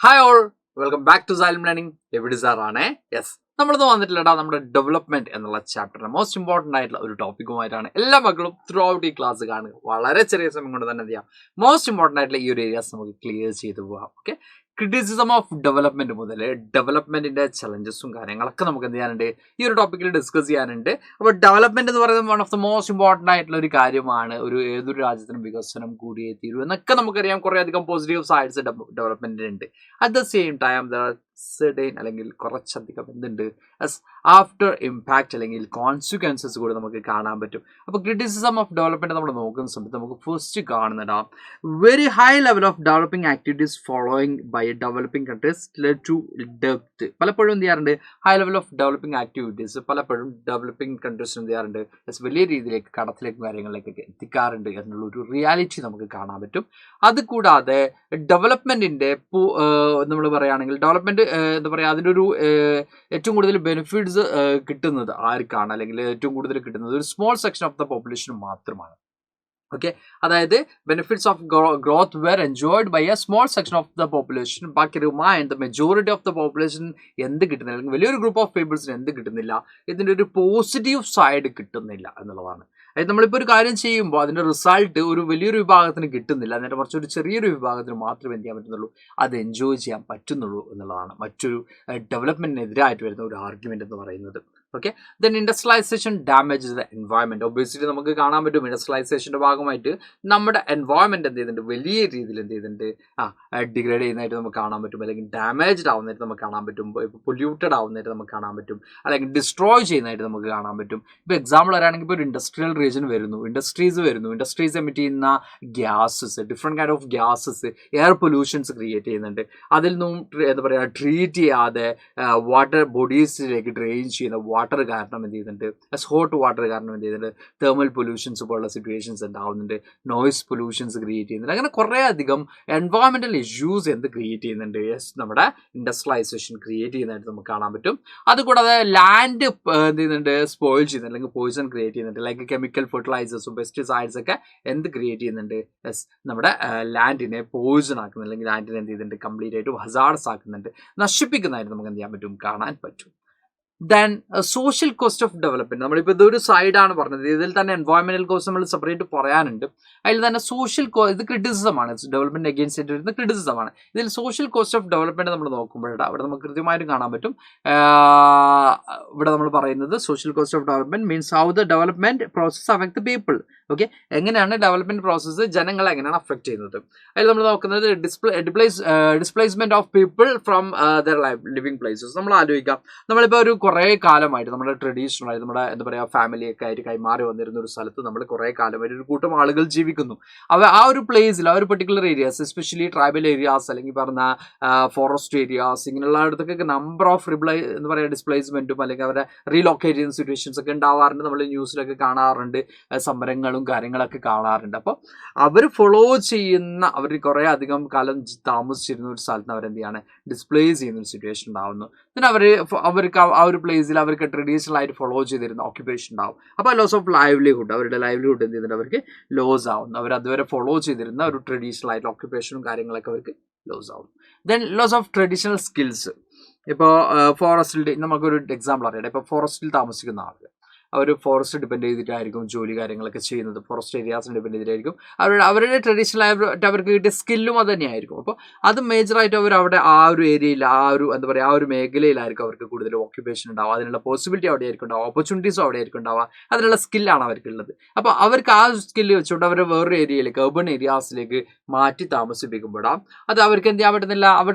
Hi all, welcome back to Xylem learning. എവിടെ സാറാണേ? Yes, നമ്മളിത് വന്നിട്ടില്ലടാ നമ്മുടെ ഡെവലപ്മെന്റ് എന്നുള്ള ചാപ്റ്ററിന് മോസ്റ്റ് ഇമ്പോർട്ടൻ്റ് ആയിട്ടുള്ള ഒരു ടോപ്പിക്കുമായിട്ടാണ്. എല്ലാ മക്കളും ത്രൂ ഔട്ട് ഈ ക്ലാസ് കാണുക. വളരെ ചെറിയ സമയം കൊണ്ട് തന്നെ എന്ത് ചെയ്യാം, മോസ്റ്റ് ഇമ്പോർട്ടൻ്റ് ആയിട്ടുള്ള ഈ ഒരു ഏരിയാസ് നമുക്ക് ക്ലിയർ ചെയ്ത് പോകാം. ഓക്കെ, ക്രിറ്റിസിസം ഓഫ് ഡെവലപ്മെന്റ് മുതൽ ഡെവലപ്മെന്റിന്റെ ചലഞ്ചസും കാര്യങ്ങളൊക്കെ നമുക്ക് എന്ത് ചെയ്യാനുണ്ട്, ഈ ഒരു ടോപ്പിക്കിൽ ഡിസ്കസ് ചെയ്യാനുണ്ട്. അപ്പോൾ ഡെവലപ്മെന്റ് എന്ന് പറയുന്നത് one of the most important ആയിട്ടുള്ള ഒരു കാര്യമാണ്. ഏതൊരു രാജ്യത്തിനും വികസനം കൂടിയേ തീരൂ എന്നൊക്കെ നമുക്കറിയാം. കുറേ അധികം പോസിറ്റീവ് സൈഡ്സ് ഡെവലപ്മെന്റിനുണ്ട്. At the same time certain അല്ലെങ്കിൽ കുറച്ചധികം എന്തുണ്ട് ആഫ്റ്റർ ഇമ്പാക്റ്റ് അല്ലെങ്കിൽ കോൺസിക്വൻസസ് കൂടെ നമുക്ക് കാണാൻ പറ്റും. അപ്പോൾ ക്രിറ്റിസിസം ഓഫ് ഡെവലപ്മെന്റ് നമ്മൾ നോക്കുന്ന സമയത്ത് നമുക്ക് ഫസ്റ്റ് കാണുന്നതാണ് very high level of developing activities following by developing countries led to depth. പലപ്പോഴും എന്ത് ചെയ്യാറുണ്ട്, high level of developing activities പലപ്പോഴും ഡെവലപ്പിംഗ് കൺട്രീസ് എന്ത് ചെയ്യാറുണ്ട്, വലിയ രീതിയിലേക്ക് കടത്തിലേക്കും കാര്യങ്ങളിലേക്കൊക്കെ എത്തിക്കാറുണ്ട് എന്നുള്ള ഒരു റിയാലിറ്റി നമുക്ക് കാണാൻ പറ്റും. അതുകൂടാതെ ഡെവലപ്മെന്റിന്റെ നമ്മൾ പറയുകയാണെങ്കിൽ ഡെവലപ്മെന്റ് എന്താ പറയുക, അതിൻ്റെ ഒരു ഏറ്റവും കൂടുതൽ ബെനിഫിറ്റ്സ് കിട്ടുന്നത് ആർക്കാണ്, അല്ലെങ്കിൽ ഏറ്റവും കൂടുതൽ കിട്ടുന്നത് ഒരു small section of the population മാത്രമാണ്. ഓക്കെ, അതായത് benefits of growth were enjoyed by a small section of the population. ബാക്കി remain the majority of the population എന്ത് കിട്ടുന്നില്ല, അല്ലെങ്കിൽ വലിയൊരു ഗ്രൂപ്പ് ഓഫ് പീപ്പിൾസിന് എന്ത് കിട്ടുന്നില്ല, ഇതിൻ്റെ ഒരു പോസിറ്റീവ് സൈഡ് കിട്ടുന്നില്ല എന്നുള്ളതാണ്. അതായത് നമ്മളിപ്പോൾ ഒരു കാര്യം ചെയ്യുമ്പോൾ അതിൻ്റെ റിസൾട്ട് ഒരു വലിയൊരു വിഭാഗത്തിന് കിട്ടുന്നില്ല, എന്നിട്ട് കുറച്ച് ഒരു ചെറിയൊരു വിഭാഗത്തിന് മാത്രമേ എന്ത് ചെയ്യാൻ പറ്റുന്നുള്ളൂ, അത് എൻജോയ് ചെയ്യാൻ പറ്റുന്നുള്ളൂ എന്നുള്ളതാണ് മറ്റൊരു ഡെവലപ്മെൻറ്റിനെതിരായിട്ട് വരുന്ന ഒരു ആർഗ്യുമെൻ്റ് എന്ന് പറയുന്നത്. Okay, then industrialisation damages the environment. Obviously നമുക്ക് കാണാൻ പറ്റും ഇൻഡസ്ട്രിയലൈസേഷൻ്റെ ഭാഗമായിട്ട് നമ്മുടെ എൻവയോൺമെൻറ്റ് എന്ത് ചെയ്യുന്നുണ്ട്, വലിയ രീതിയിൽ എന്ത് ചെയ്യുന്നുണ്ട്, ഡിഗ്രേഡ് ചെയ്യുന്നതായിട്ട് നമുക്ക് കാണാൻ പറ്റും, അല്ലെങ്കിൽ ഡാമേജ്ഡ് ആവുന്നതായിട്ട് നമുക്ക് കാണാൻ പറ്റും, ഇപ്പോൾ പൊല്യൂട്ടഡ് ആവുന്നതായിട്ട് നമുക്ക് കാണാൻ പറ്റും, അല്ലെങ്കിൽ ഡിസ്ട്രോയ് ചെയ്യുന്നതായിട്ട് നമുക്ക് കാണാൻ പറ്റും. ഇപ്പോൾ എക്സാമ്പിൾ വരാണെങ്കിൽ ഇപ്പോൾ ഒരു ഇൻഡസ്ട്രിയൽ റീജിയൻ വരുന്നു, ഇൻഡസ്ട്രീസ് എമിറ്റ് ചെയ്യുന്ന gases, different kind of gases, air pollutions create ചെയ്യുന്നുണ്ട്. അതിൽ നിന്നും എന്താ പറയുക, ട്രീറ്റ് ചെയ്യാതെ വാട്ടർ ബോഡീസിലേക്ക് ഡ്രെയിൻ ചെയ്യുന്ന വാട്ടർ കാരണം എന്ത് ചെയ്യുന്നുണ്ട്, ഹോട്ട് വാട്ടർ കാരണം എന്ത് ചെയ്യുന്നുണ്ട്, തെർമൽ പൊല്യൂഷൻസ് പോലുള്ള സിറ്റുവേഷൻസ് ഉണ്ടാവുന്നുണ്ട്, നോയിസ് പൊല്യൂഷൻസ് ക്രിയേറ്റ് ചെയ്യുന്നുണ്ട്. അങ്ങനെ കുറേ അധികം എൻവയോൺമെൻറ്റൽ ഇഷ്യൂസ് എന്ത് ക്രിയേറ്റ് ചെയ്യുന്നുണ്ട്, നമ്മുടെ ഇൻഡസ്ട്രിയലൈസേഷൻ ക്രിയേറ്റ് ചെയ്യുന്നതായിട്ട് നമുക്ക് കാണാൻ പറ്റും. അതുകൂടാതെ ലാൻഡ് എന്ത് ചെയ്യുന്നുണ്ട്, സ്പോയിൽ ചെയ്യുന്നുണ്ട്, അല്ലെങ്കിൽ പോയിസൺ ക്രിയേറ്റ് ചെയ്യുന്നുണ്ട്, ലൈക്ക് കെമിക്കൽ ഫെർട്ടിലൈസേഴ്സും പെസ്റ്റിസൈഡ്സ് ഒക്കെ എന്ത് ക്രിയേറ്റ് ചെയ്യുന്നുണ്ട്, നമ്മുടെ ലാൻഡിനെ പോയിസൺ ആക്കുന്നുണ്ട്, അല്ലെങ്കിൽ ലാൻഡിനെ എന്ത് ചെയ്യുന്നുണ്ട്, കംപ്ലീറ്റ് ആയിട്ട് ഹസാർഡ്സ് ആക്കുന്നുണ്ട്, നശിപ്പിക്കുന്നതായിട്ട് നമുക്ക് എന്ത് ചെയ്യാൻ പറ്റും, കാണാൻ പറ്റും. Then social cost of development. നമ്മളിപ്പോൾ ഇതൊരു സൈഡാണ് പറഞ്ഞത്, ഇതിൽ തന്നെ എൻവയോൺമെന്റൽ കോസ്റ്റ് നമ്മൾ സെപ്പറേറ്റ് പറയാനുണ്ട്. അതിൽ തന്നെ സോഷ്യൽ ഇത് ക്രിറ്റിസിസമാണ്, ഡെവലപ്മെന്റ് അഗെയിൻസ്റ്റ് വരുന്ന ക്രിറ്റിസിസമാണ്. ഇതിൽ സോഷ്യൽ കോസ്റ്റ് ഓഫ് ഡെവലപ്മെന്റ് നമ്മൾ നോക്കുമ്പോഴാണ് അവിടെ നമുക്ക് കൃത്യമായിട്ടും കാണാൻ പറ്റും. ഇവിടെ നമ്മൾ പറയുന്നത് social cost of development means how the development process affect the people. Okay, എങ്ങനെയാണ് ഡെവലപ്മെന്റ് പ്രോസസ്സ് ജനങ്ങളെ എങ്ങനെയാണ് അഫക്ട് ചെയ്യുന്നത്. അതിൽ നമ്മൾ നോക്കുന്നത് displacement of people from there living places. നമ്മൾ ആലോചിക്കാം, നമ്മളിപ്പോൾ ഒരു കുറേ കാലമായിട്ട് നമ്മുടെ ട്രഡീഷണൽ ആയിട്ട് നമ്മുടെ എന്താ പറയുക ഫാമിലിയൊക്കെ ആയിട്ട് കൈമാറി വന്നിരുന്ന ഒരു സ്ഥലത്ത് നമ്മൾ കുറേ കാലമായിട്ട് ഒരു കൂട്ടം ആളുകൾ ജീവിക്കുന്നു. ആ ഒരു പ്ലേസിൽ, ആ ഒരു particular areas, especially tribal areas അല്ലെങ്കിൽ പറഞ്ഞ ഫോറസ്റ്റ് ഏരിയാസ്, ഇങ്ങനെയുള്ള അടുത്തൊക്കെ നമ്പർ ഓഫ് എന്താ പറയുക ഡിസ്പ്ലേസ്മെന്റും അല്ലെങ്കിൽ അവരെ റീലൊക്കേറ്റ് ചെയ്യുന്ന സിറ്റുവേഷൻസ് ഒക്കെ ഉണ്ടാവാറുണ്ട്. നമ്മൾ ന്യൂസിലൊക്കെ കാണാറുണ്ട്, സമരങ്ങളും കാര്യങ്ങളൊക്കെ കാണാറുണ്ട്. അപ്പോൾ അവർ ഫോളോ ചെയ്യുന്ന, അവർ കുറേ അധികം കാലം താമസിച്ചിരുന്ന ഒരു സ്ഥലത്ത് അവരെന്ത് ചെയ്യാണ്, ഡിസ്പ്ലേസ് ചെയ്യുന്ന ഒരു സിറ്റുവേഷൻ ഉണ്ടാവുന്നു. പിന്നെ അവർക്ക് ആ ഒരു പ്ലേസിൽ അവർക്ക് ട്രഡീഷണൽ ആയിട്ട് ഫോളോ ചെയ്തിരുന്ന ഓക്യുപ്പേഷൻ ഉണ്ടാവും. അപ്പോൾ ലോസ് ഓഫ് ലൈവ്ലിഹുഡ്, അവരുടെ ലൈവ്ലിഹുഡ് എന്ത് ചെയ്യുന്നുണ്ട്, അവർക്ക് ലോസ് ആവുന്നു. അവർ അതുവരെ ഫോളോ ചെയ്തിരുന്ന ഒരു ട്രഡീഷണൽ ആയിട്ട് ഓക്യുപ്പേഷനും കാര്യങ്ങളൊക്കെ അവർക്ക് ലോസ് ആവും. Then loss of traditional skills. ഇപ്പോൾ ഫോറസ്റ്റിൽ നമുക്കൊരു എക്സാമ്പിൾ അറിയാം. ഇപ്പോൾ ഫോറസ്റ്റിൽ താമസിക്കുന്ന ആളുകൾ, അവർ ഫോറസ്റ്റ് ഡിപ്പെൻഡ് ചെയ്തിട്ടായിരിക്കും ജോലി കാര്യങ്ങളൊക്കെ ചെയ്യുന്നത്, ഫോറസ്റ്റ് ഏരിയാസിന് ഡിപ്പെൻഡ് ചെയ്തിട്ടായിരിക്കും അവരുടെ ട്രഡീഷണൽ ആയിട്ട് അവർക്ക് കിട്ടിയ സ്കില്ലും അത് തന്നെയായിരിക്കും. അപ്പോൾ അത് മേജറായിട്ട് അവർ അവിടെ ആ ഒരു ഏരിയയിൽ, ആ ഒരു എന്താ പറയുക, ആ ഒരു മേഖലയിലായിരിക്കും അവർക്ക് കൂടുതൽ ഓക്യുപ്പേഷൻ ഉണ്ടാവുക, അതിനുള്ള പോസിബിലിറ്റി അവിടെ ആയിരിക്കും ഉണ്ടാവുക, ഓപ്പർച്യൂണിറ്റീസും അവിടെ ആയിരിക്കും ഉണ്ടാവുക, അതിനുള്ള സ്കില്ലാണ് അവർക്കുള്ളത്. അപ്പോൾ അവർക്ക് ആ സ്കില്ല് വെച്ചുകൊണ്ട് അവർ വേറൊരു ഏരിയയിലേക്ക്, അർബൺ ഏരിയാസിലേക്ക് മാറ്റി താമസിപ്പിക്കുമ്പോഴാണ് അത് അവർക്ക് എന്ത് ചെയ്യാൻ പറ്റുന്നില്ല,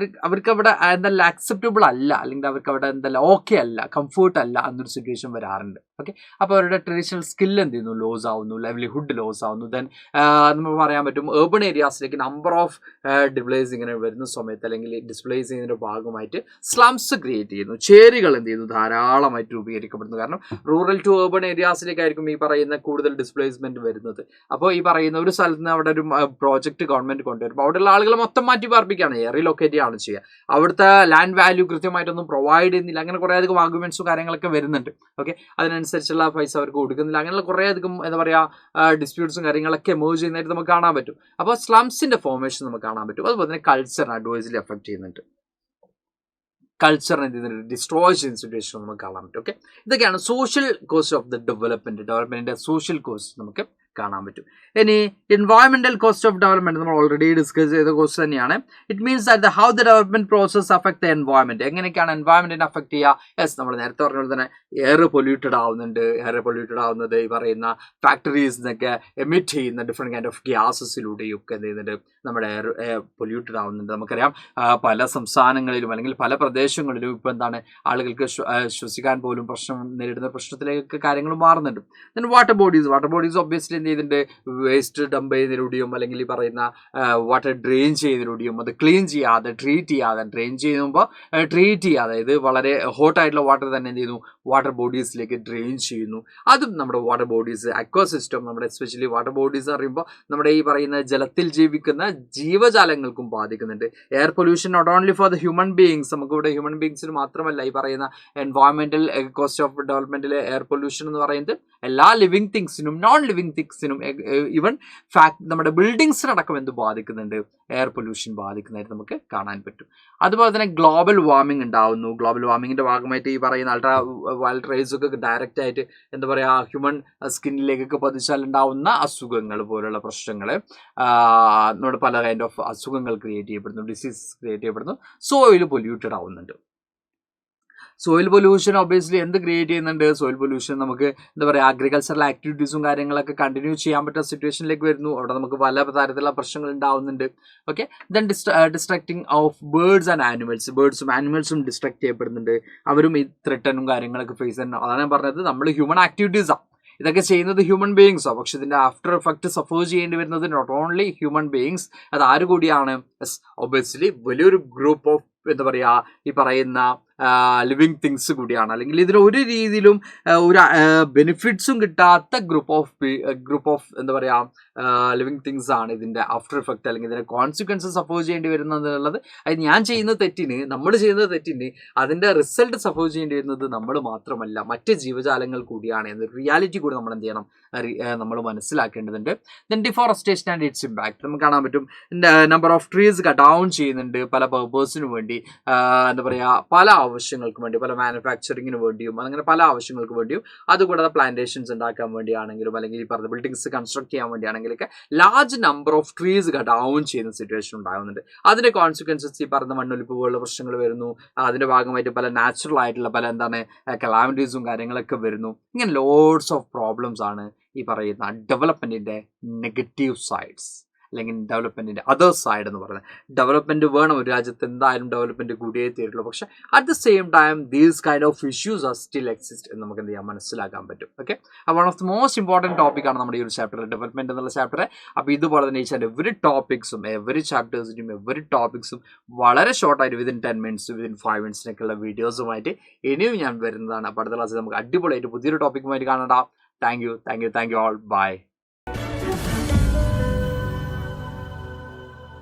അവർക്ക് അവിടെ എന്തായാലും അക്സെപ്റ്റബിൾ അല്ല, അല്ലെങ്കിൽ അവർക്ക് അവിടെ എന്തായാലും ഓക്കെ അല്ല, കംഫേർട്ട് അല്ല എന്നൊരു സിറ്റുവേഷൻ വരാറുണ്ട്. ഓക്കെ, അപ്പോൾ അവരുടെ ട്രഡീഷണൽ സ്കിൽ എന്ത് ചെയ്യുന്നു, ലോസ് ആവുന്നു, ലൈവ്ലിഹുഡ് ലോസ് ആവുന്നു. ദെൻ നമുക്ക് പറയാൻ പറ്റും ഏർബൺ ഏരിയാസിലേക്ക് നമ്പർ ഓഫ് ഡിപ്ലേസ് ഇങ്ങനെ വരുന്ന സമയത്ത്, അല്ലെങ്കിൽ ഡിസ്പ്ലേസ് ചെയ്യുന്നതിൻ്റെ ഭാഗമായിട്ട് സ്ലംസ് ക്രിയേറ്റ് ചെയ്യുന്നു, ചേരികൾ എന്ത് ചെയ്യുന്നു, ധാരാളമായിട്ട് രൂപീകരിക്കപ്പെടുന്നു. കാരണം റൂറൽ ടു ഏർബൺ ഏരിയാസിലേക്കായിരിക്കും ഈ പറയുന്ന കൂടുതൽ ഡിസ്പ്ലേസ്മെന്റ് വരുന്നത്. അപ്പോൾ ഈ പറയുന്ന ഒരു സ്ഥലത്ത് നിന്ന് അവിടെ ഒരു പ്രോജക്റ്റ് ഗവൺമെന്റ് ഗവൺമെന്റ് കൊണ്ടുവരുമ്പോൾ അവിടെയുള്ള ആളുകളെ മൊത്തം മാറ്റി പാർപ്പിക്കുകയാണ്, റീലൊക്കേറ്റ് ആണ് ചെയ്യുക. അവിടുത്തെ ലാൻഡ് വാല്യൂ കൃത്യമായിട്ടൊന്നും പ്രൊവൈഡ് ചെയ്യുന്നില്ല. അങ്ങനെ കുറേ അധികം ആർഗ്യുമെന്റ്സും കാര്യങ്ങളൊക്കെ വരുന്നുണ്ട്. ഓക്കെ, അതിനനുസരിച്ചുള്ള പൈസ അവർക്ക് കൊടുക്കുന്നില്ല. അങ്ങനെയുള്ള കുറേ അധികം എന്താ പറയുക ഡിസ്പ്യൂട്ട്സും കാര്യങ്ങളൊക്കെ എമേർജ് ചെയ്യുന്നതായിട്ട് നമുക്ക് കാണാൻ പറ്റും. അപ്പോൾ സ്ലംസിന്റെ ഫോർമേഷൻ നമുക്ക് കാണാൻ പറ്റും. അതുപോലെ തന്നെ കൾച്ചറിനെ അഡ്വൈസിലി എഫക്ട് ചെയ്യുന്നുണ്ട്. കൾച്ചറിനെ എന്ത് ചെയ്യുന്നുണ്ട്, ഡിസ്ട്രോയ് ചെയ്യുന്ന സിറ്റുവേഷൻ നമുക്ക് കാണാൻ പറ്റും. ഓക്കെ, ഇതൊക്കെയാണ് സോഷ്യൽ കോസ്റ്റ് ഓഫ് ദ ഡെവലപ്മെന്റിന്റെ സോഷ്യൽ കോസ്റ്റ് നമുക്ക് കാണാൻ പറ്റും. ഇനി എൻവയോൺമെന്റൽ കോസ്റ്റ് ഓഫ് ഡെവലപ്മെന്റ് നമ്മൾ ഓൾറെഡി ഡിസ്കസ് ചെയ്ത കോസ്റ്റ് തന്നെയാണ്. It means that how the development process affect the environment. എങ്ങനെയൊക്കെയാണ് എൻവയോൺമെന്റിനെ അഫക്ട് ചെയ്യുക? യെസ്, നമ്മൾ നേരത്തെ പറഞ്ഞ പോലെ തന്നെ എയർ പൊല്യൂട്ടഡ് ആവുന്നുണ്ട്. എയർ പൊല്യൂട്ടഡ് ആവുന്നത് ഈ പറയുന്ന ഫാക്ടറീസ് നിന്നൊക്കെ എമിറ്റ് ചെയ്യുന്ന ഡിഫറെന്റ് കൈൻഡ് ഓഫ് ഗ്യാസസിലൂടെയും ഒക്കെ എന്ത് ചെയ്യുന്നുണ്ട്, നമ്മുടെ എയർ പൊല്യൂട്ടഡ് ആവുന്നുണ്ട്. നമുക്കറിയാം പല സംസ്ഥാനങ്ങളിലും അല്ലെങ്കിൽ പല പ്രദേശങ്ങളിലും ഇപ്പോൾ എന്താണ് ആളുകൾക്ക് ശ്വസിക്കാൻ പോലും പ്രശ്നം നേരിടുന്ന പ്രശ്നത്തിലേക്ക് കാര്യങ്ങൾ മാറുന്നുണ്ട്. ദെൻ വാട്ടർ ബോഡീസ് ഒബ്വിയസ്ലി എന്ത് ചെയ്യുന്നുണ്ട്, വേസ്റ്റ് ഡംപ് ചെയ്യുന്നതിലൂടെയും അല്ലെങ്കിൽ ഈ പറയുന്ന വാട്ടർ ഡ്രെയിൻ ചെയ്യുന്നതിലൂടെയും അത് ക്ലീൻ ചെയ്യാതെ ഡ്രെയിൻ ചെയ്യുമ്പോൾ ട്രീറ്റ് ചെയ്യാതെ ഇത് വളരെ ഹോട്ടായിട്ടുള്ള വാട്ടർ തന്നെ എന്ത് ചെയ്യുന്നു, വാട്ടർ ബോഡീസിലേക്ക് ഡ്രെയിൻ ചെയ്യുന്നു. അതും നമ്മുടെ വാട്ടർ ബോഡീസ് അക്വാസിസ്റ്റം, നമ്മുടെ എസ്പെഷ്യലി വാട്ടർ ബോഡീസ് പറയുമ്പോൾ നമ്മുടെ ഈ പറയുന്ന ജലത്തിൽ ജീവിക്കുന്ന ജീവജാലങ്ങൾക്കും ബാധിക്കുന്നുണ്ട്. Air pollution not only for the human beings, നമുക്കിവിടെ ഹ്യൂമൻ ബീയിങ്സിന് മാത്രമല്ല ഈ പറയുന്ന എൻവയോൺമെന്റൽ കോസ്റ്റ് ഓഫ് ഡെവലപ്മെന്റിലെ എയർ പൊല്യൂഷൻ എന്ന് പറയുന്നത് എല്ലാ ലിവിങ് തിങ്സിനും നോൺ ലിവിങ് തിങ്സിനും ഈവൻ നമ്മുടെ ബിൽഡിങ്സിനടക്കം എന്ത് ബാധിക്കുന്നുണ്ട്, എയർ പൊല്യൂഷൻ ബാധിക്കുന്നതായിട്ട് നമുക്ക് കാണാൻ പറ്റും. അതുപോലെ തന്നെ ഗ്ലോബൽ വാർമിംഗ് ഉണ്ടാവുന്നു. ഗ്ലോബൽ വാർമിങ്ങിന്റെ ഭാഗമായിട്ട് ഈ പറയുന്ന അൾട്രാ വയലറ്റ് റേസ് ഒക്കെ ഡയറക്റ്റ് ആയിട്ട് എന്താ പറയുക ഹ്യൂമൻ സ്കിന്നിലേക്കൊക്കെ പതിച്ചാൽ ഉണ്ടാവുന്ന അസുഖങ്ങൾ പോലുള്ള പ്രശ്നങ്ങൾ, നമ്മുടെ പല കൈൻഡ് ഓഫ് അസുഖങ്ങൾ ക്രിയേറ്റ് ചെയ്യപ്പെടുന്നു, ഡിസീസ് ക്രിയേറ്റ് ചെയ്യപ്പെടുന്നു. സോയിൽ പൊല്യൂട്ടഡ് ആവുന്നുണ്ട്. സോയിൽ പൊല്യൂഷൻ ഒബ്വിയസ്ലി എന്ത് ക്രിയേറ്റ് ചെയ്യുന്നുണ്ട്, സോയിൽ പൊല്യൂഷൻ നമുക്ക് എന്താ പറയുക അഗ്രികൾച്ചറൽ ആക്ടിവിറ്റീസും കാര്യങ്ങളൊക്കെ കണ്ടിന്യൂ ചെയ്യാൻ പറ്റുന്ന സിറ്റുവേഷനിലേക്ക് വരുന്നു. അവിടെ നമുക്ക് പല തരത്തിലുള്ള പ്രശ്നങ്ങൾ ഉണ്ടാവുന്നുണ്ട്. Okay, then destructing of birds and animals, ബേർഡ്സും ആനിമൽസും ഡിസ്ട്രക്ട് ചെയ്യപ്പെടുന്നുണ്ട്. അവരും ഈ ത്രെട്ടനും കാര്യങ്ങളൊക്കെ ഫേസ് ചെയ്യുന്നു. അതാണ് ഞാൻ പറഞ്ഞത്, നമ്മൾ ഹ്യൂമൻ ആക്ടിവിറ്റീസാണ് ഇതൊക്കെ ചെയ്യുന്നത് ഹ്യൂമൻ ബീയിങ്സോ, പക്ഷെ ഇതിന്റെ ആഫ്റ്റർ എഫക്ട് സഫർ ചെയ്യേണ്ടി വരുന്നത് നോട്ട് ഓൺലി ഹ്യൂമൻ ബീയിങ്സ്, അത് ആര് കൂടിയാണ്, ഒബ്വിയസ്ലി വലിയൊരു ഗ്രൂപ്പ് ഓഫ് എന്താ പറയുക ഈ പറയുന്ന ലിവിങ് തിങ്സ് കൂടിയാണ്. അല്ലെങ്കിൽ ഇതിന് ഒരു രീതിയിലും ഒരു ബെനിഫിറ്റ്സും കിട്ടാത്ത ഗ്രൂപ്പ് ഓഫ് എന്താ പറയുക ലിവിങ് തിങ്സ് ആണ് ഇതിൻ്റെ ആഫ്റ്റർ എഫക്റ്റ് അല്ലെങ്കിൽ ഇതിൻ്റെ കോൺസിക്വൻസ് സഫർ ചെയ്യേണ്ടി വരുന്നത് എന്നുള്ളത്. അത് നമ്മൾ ചെയ്യുന്ന തെറ്റിന് അതിൻ്റെ റിസൾട്ട് സഫർ ചെയ്യേണ്ടി വരുന്നത് നമ്മൾ മാത്രമല്ല മറ്റ് ജീവജാലങ്ങൾ കൂടിയാണ് എന്നൊരു റിയാലിറ്റി കൂടി നമ്മൾ എന്ത് ചെയ്യണം, നമ്മൾ മനസ്സിലാക്കേണ്ടതുണ്ട്. Then deforestation and it's impact നമുക്ക് കാണാൻ പറ്റും. Number of trees cut down ചെയ്യുന്നുണ്ട് പല പർപ്പസിന് വേണ്ടി, എന്താ പറയുക പല ആവശ്യങ്ങൾക്ക് വേണ്ടി, പല മാനുഫാക്ചറിങ്ങിന് വേണ്ടിയും അങ്ങനെ പല ആവശ്യങ്ങൾക്ക് വേണ്ടിയും, അതുകൂടാതെ പ്ലാന്റേഷൻസ് ഉണ്ടാക്കാൻ വേണ്ടിയാണെങ്കിലും അല്ലെങ്കിൽ ഈ പറഞ്ഞ ബിൽഡിങ്സ് കൺസ്ട്രക്ട് ചെയ്യാൻ വേണ്ടിയാണെങ്കിലൊക്കെ large number of trees down ചെയ്യുന്ന സിറ്റുവേഷൻ ഉണ്ടാകുന്നുണ്ട്. അതിന്റെ കോൺസിക്വൻസസ് ഈ പറഞ്ഞ മണ്ണൊലിപ്പ് പോലുള്ള പ്രശ്നങ്ങൾ വരുന്നു. അതിന്റെ ഭാഗമായിട്ട് പല നാച്ചുറൽ ആയിട്ടുള്ള പല കലാമിറ്റീസും കാര്യങ്ങളൊക്കെ വരുന്നു. ഇങ്ങനെ ലോഡ്സ് ഓഫ് പ്രോബ്ലംസ് ആണ് ഈ പറയുന്ന ഡെവലപ്മെന്റിന്റെ നെഗറ്റീവ് സൈഡ്സ് അല്ലെങ്കിൽ ഡെവലപ്മെന്റിന്റെ അതർ സൈഡ് എന്ന് പറയുന്നത്. ഡെവലപ്മെന്റ് വേണം, ഒരു രാജ്യത്ത് എന്തായാലും ഡെവലപ്മെന്റ് കൂടിയേ തീരുള്ളൂ. പക്ഷെ at the same time these kind of issues are still exist എന്ന് നമുക്ക് എന്ത് ചെയ്യാൻ മനസ്സിലാക്കാൻ പറ്റും. Okay, one of the most important ടോപ്പിക്കാണ് നമ്മുടെ ഈ ഒരു ചാപ്റ്റർ, ഡെവലപ്മെന്റ് എന്നുള്ള ചാപ്റ്റർ. അപ്പോൾ ഇതുപോലെ തന്നെ ഈ എവറി ചാപ്റ്റേഴ്സിനും എവറി ടോപ്പിക്സും വളരെ ഷോർട്ടായിട്ട് വിതിൻ 10 minutes വിതിൻ 5 minutes വീഡിയോസുമായിട്ട് ഇനിയും ഞാൻ വരുന്നതാണ്. അപ്പോൾ അടുത്ത ക്ലാസ്സിൽ നമുക്ക് അടിപൊളിയായിട്ട് പുതിയൊരു ടോപ്പിക്കുമായിട്ട് കാണാം. Thank you all, by.